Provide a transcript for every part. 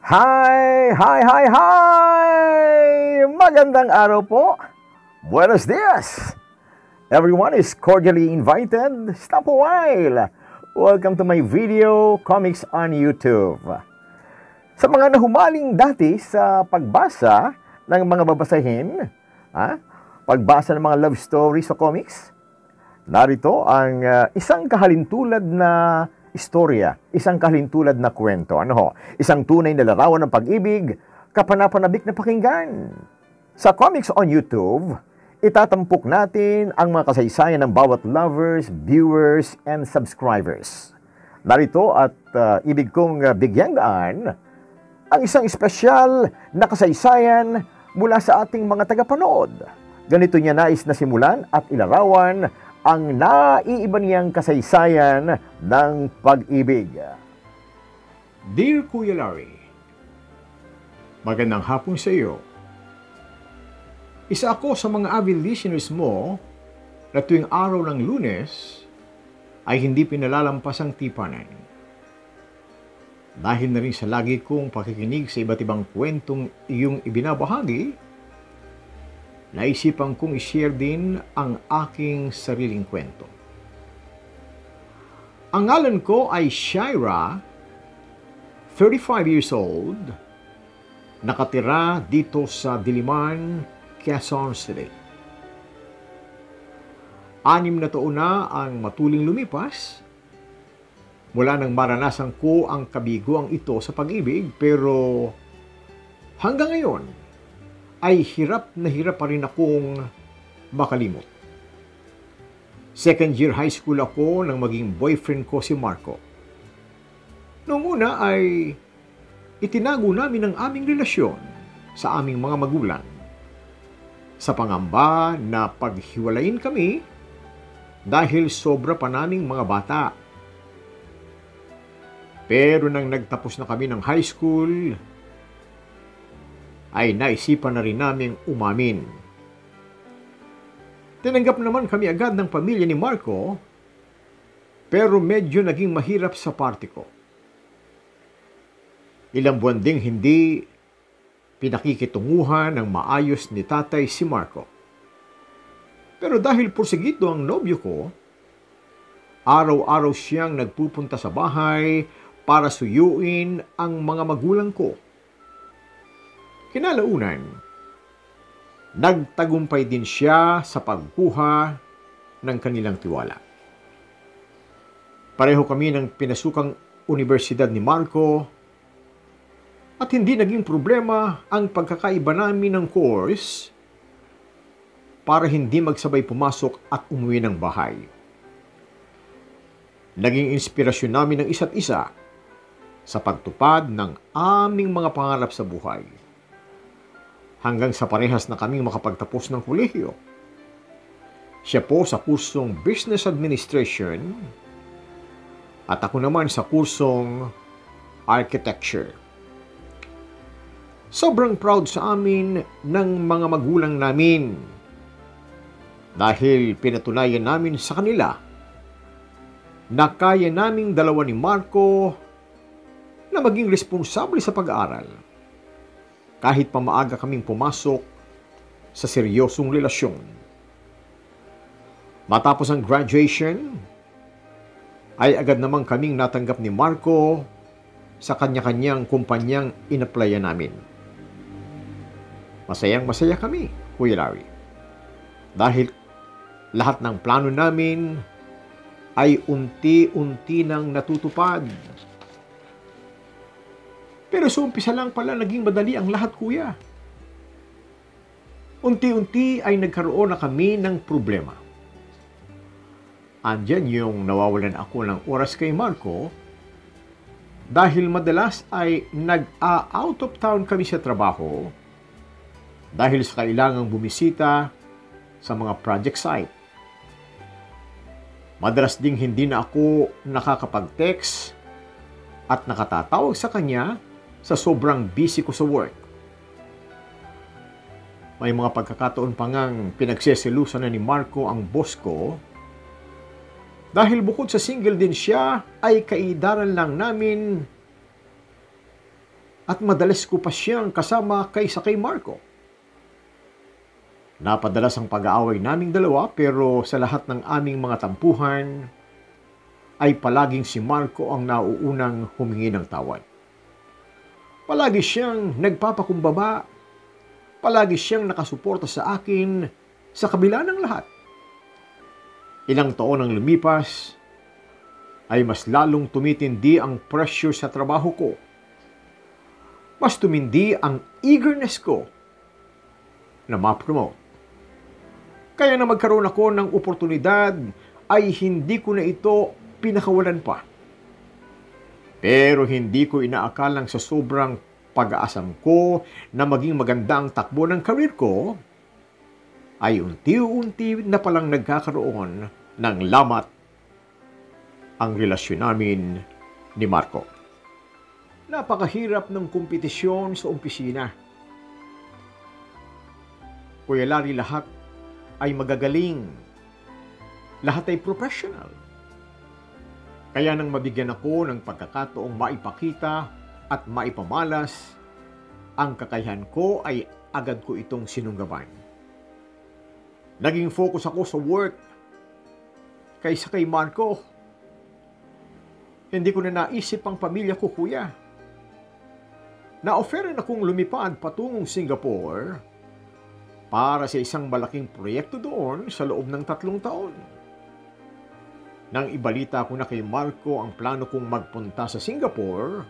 Hi! Hi! Hi! Hi! Magandang araw po! Buenos dias! Everyone is cordially invited. Stop a while! Welcome to my video comics on YouTube. Sa mga nahumaling dati sa pagbasa ng mga babasahin, pagbasa ng mga love stories sa comics, narito ang isang kahalintulad na istorya, isang kahalintulad na kwento. Isang tunay na larawan ng pag-ibig, kapanapanabik na pakinggan. Sa Comics on YouTube, itatampok natin ang mga kasaysayan ng bawat lovers, viewers, and subscribers. Narito at ibig kong bigyang daan ang isang espesyal na kasaysayan mula sa ating mga tagapanood. Ganito niya nais na simulan at ilarawan ang naiiba niyang kasaysayan ng pag-ibig. Dear Kuya Larry, magandang hapon sa iyo. Isa ako sa mga avid listeners mo na tuwing araw ng Lunes ay hindi pinalalampas ang tipanan. Dahil na rin sa lagi kong pakikinig sa iba't ibang kwentong iyong ibinabahagi, naisipan kong i-share din ang aking sariling kwento. Ang ngalan ko ay Shaira, 35 years old, nakatira dito sa Diliman, Quezon City. 6 na taon na ang matuling lumipas mula nang maranasan ko ang kabiguang ito sa pag-ibig, pero hanggang ngayon ay hirap pa rin akong makalimot. Second year high school ako nang maging boyfriend ko si Marco. Noong una ay itinago namin ang aming relasyon sa aming mga magulang, sa pangamba na paghiwalayin kami dahil sobra pa naming mga bata. Pero nang nagtapos na kami ng high school, ay naisipan na rin naming umamin. Tinanggap naman kami agad ng pamilya ni Marco, pero medyo naging mahirap sa parte ko. Ilang buwan ding hindi pinakikitunguhan ng maayos ni tatay si Marco. Pero dahil porsigido ang nobyo ko, araw-araw siyang nagpupunta sa bahay para suyuin ang mga magulang ko. Kinalaunan, nagtagumpay din siya sa pagkuha ng kanilang tiwala. Pareho kami ng pinasukang universidad ni Marco at hindi naging problema ang pagkakaiba namin ng course para hindi magsabay pumasok at umuwi ng bahay. Naging inspirasyon namin ng isa't isa sa pagtupad ng aming mga pangarap sa buhay. Hanggang sa parehas na kaming makapagtapos ng kolehiyo. Siya po sa kursong Business Administration at ako naman sa kursong Architecture. Sobrang proud sa amin ng mga magulang namin dahil pinatunayan namin sa kanila na kaya naming dalawa ni Marco na maging responsable sa pag-aaral. Kahit pa maaga kaming pumasok sa seryosong relasyon. Matapos ang graduation, ay agad namang kaming natanggap ni Marco sa kanya-kanyang kumpanyang inaplaya namin. Masayang-masaya kami, Kuya Larry. Dahil lahat ng plano namin ay unti-unti nang natutupad. Pero sa umpisa lang pala naging madali ang lahat, kuya. Unti-unti ay nagkaroon na kami ng problema. Andyan yung nawawalan ako ng oras kay Marco dahil madalas ay nag-out of town kami sa trabaho dahil sa kailangang bumisita sa mga project site. Madalas ding hindi na ako nakakapag-text at nakatatawag sa kanya sa sobrang busy ko sa work. May mga pagkakataon pa ngang pinagseselusan na ni Marco ang boss ko dahil bukod sa single din siya ay kaidaran lang namin at madalas ko pa siyang kasama kaysa kay Marco. Napadalas ang pag-aaway naming dalawa pero sa lahat ng aming mga tampuhan ay palaging si Marco ang nauunang humingi ng tawad. Palagi siyang nagpapakumbaba, palagi siyang nakasuporta sa akin sa kabila ng lahat. Ilang taon ang lumipas, ay mas lalong tumitindi ang pressure sa trabaho ko. Mas tumindi ang eagerness ko na ma-promote. Kaya na magkaroon ako ng oportunidad ay hindi ko na ito pinakawalan pa. Pero hindi ko inaakalang sa sobrang pag-aasam ko na maging maganda ang takbo ng karir ko, ay unti-unti na palang nagkakaroon ng lamat ang relasyon namin ni Marco. Napakahirap ng kompetisyon sa opisina. Kuya Larry, lahat ay magagaling. Lahat ay professional. Kaya nang mabigyan ako ng pagkakataong maipakita at maipamalas ang kakayahan ko, ay agad ko itong sinunggaban. Naging focus ako sa work kaysa kay Marco. Hindi ko na naisip ang pamilya ko, kuya. Na-offeran akong lumipad patungong Singapore para sa isang malaking proyekto doon sa loob ng 3 taon. Nang ibalita ko na kay Marco ang plano kong magpunta sa Singapore,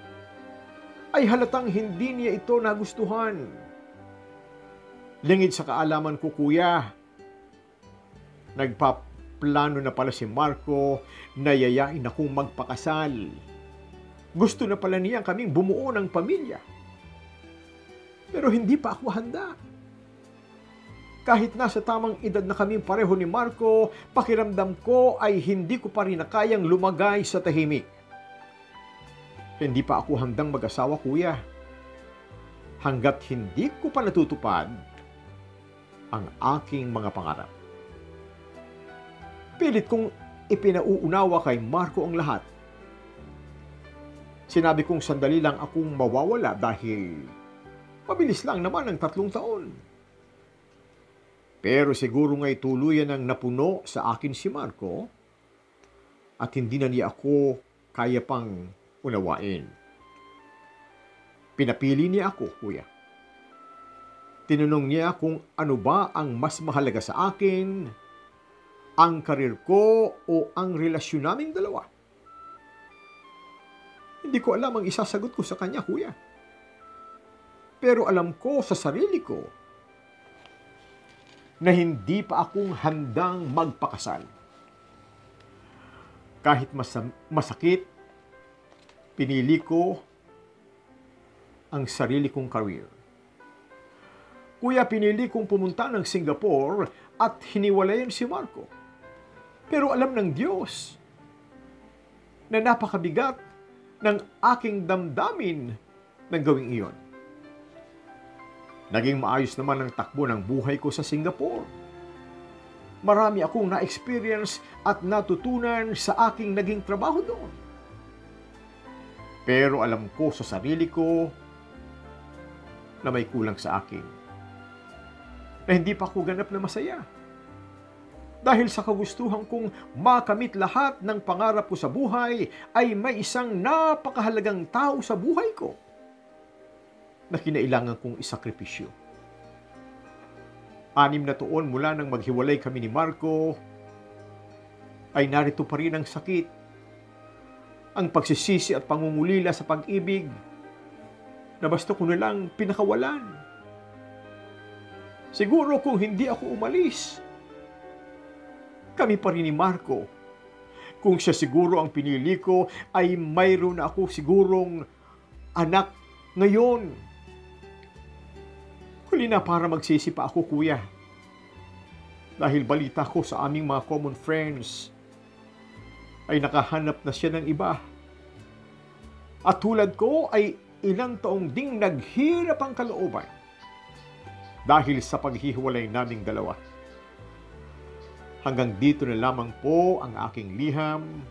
ay halatang hindi niya ito nagustuhan. Lingid sa kaalaman ko, kuya, nagpaplano na pala si Marco na yayain akong magpakasal. Gusto na pala niya kaming bumuo ng pamilya. Pero hindi pa ako handa. Kahit nasa tamang edad na kaming pareho ni Marco, pakiramdam ko ay hindi ko pa rin na kayang lumagay sa tahimik. Hindi pa ako handang mag-asawa, kuya. Hanggat hindi ko pa natutupad ang aking mga pangarap. Pilit kong ipinauunawa kay Marco ang lahat. Sinabi kong sandali lang akong mawawala dahil mabilis lang naman ang 3 taon. Pero siguro nga'y tuluyan ang napuno sa akin si Marco at hindi na niya ako kaya pang unawain. Pinapili niya ako, kuya. Tinanong niya kung ano ba ang mas mahalaga sa akin, ang karir ko o ang relasyon naming dalawa. Hindi ko alam ang isasagot ko sa kanya, kuya. Pero alam ko sa sarili ko na hindi pa akong handang magpakasal. Kahit masakit, pinili ko ang sarili kong career. Kuya, pinili kong pumunta ng Singapore at hiniwalayan si Marco. Pero alam ng Diyos na napakabigat ng aking damdamin ng gawing iyon. Naging maayos naman ang takbo ng buhay ko sa Singapore. Marami akong na-experience at natutunan sa aking naging trabaho doon. Pero alam ko sa sarili ko na may kulang sa akin. Na hindi pa ako ganap na masaya. Dahil sa kagustuhan kong makamit lahat ng pangarap ko sa buhay, ay may isang napakahalagang tao sa buhay ko na kinailangan kong isakripisyo. 6 na taon mula nang maghiwalay kami ni Marco, ay narito pa rin ang sakit, ang pagsisisi at pangungulila sa pag-ibig na basta ko na lang pinakawalan. Siguro kung hindi ako umalis, kami pa rin ni Marco. Kung siya siguro ang pinili ko, ay mayroon na ako sigurong anak ngayon. Huli na para magsisi pa ako, kuya. Dahil balita ko sa aming mga common friends ay nakahanap na siya ng iba. At tulad ko ay ilang taong ding naghirap ang kalooban dahil sa paghihiwalay naming dalawa. Hanggang dito na lamang po ang aking liham.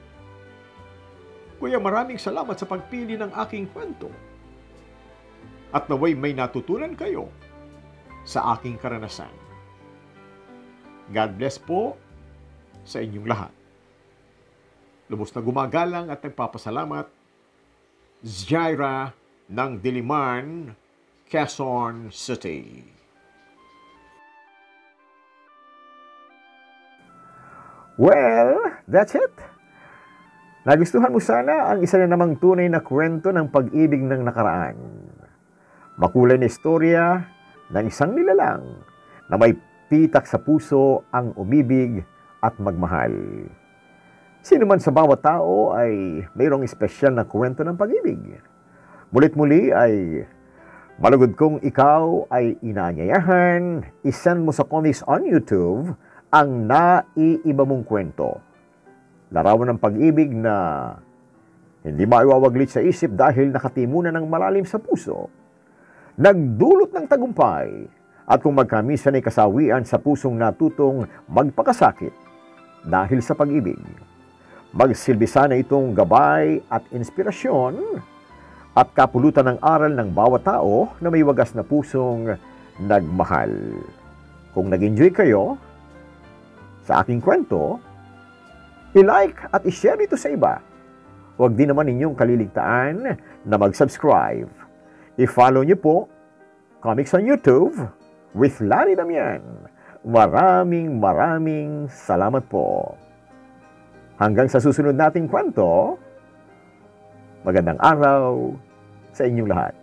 Kuya, maraming salamat sa pagpili ng aking kwento. at naway may natutunan kayo sa aking karanasan. God bless po sa inyong lahat. Lubos na gumagalang at nagpapasalamat, Jaira ng Diliman, Quezon City. Well, that's it. Nagustuhan mo sana ang isa na namang tunay na kwento ng pag-ibig ng nakaraan. Makulay na istorya ng isang nilalang na may pitak sa puso ang umibig at magmahal. Sino man sa bawat tao ay mayroong espesyal na kwento ng pag-ibig. Mulit muli ay malugod kong ikaw ay inaanyayahan, isend mo sa comments on YouTube ang naiiba mong kwento. Larawan ng pag-ibig na hindi maiwawaglit sa isip dahil nakatimunan ng malalim sa puso. Nagdulot ng tagumpay at kung magkamisan ay kasawian sa pusong natutong magpakasakit dahil sa pag-ibig. Magsilbi sana itong gabay at inspirasyon at kapulutan ng aral ng bawat tao na may wagas na pusong nagmahal. Kung nag-enjoy kayo sa aking kwento, i-like at i-share ito sa iba. Huwag din naman ninyong kaliligtaan na mag-subscribe. I-follow niyo po Comics on YouTube with Larry Damian. Maraming salamat po. Hanggang sa susunod nating kwento, magandang araw sa inyong lahat.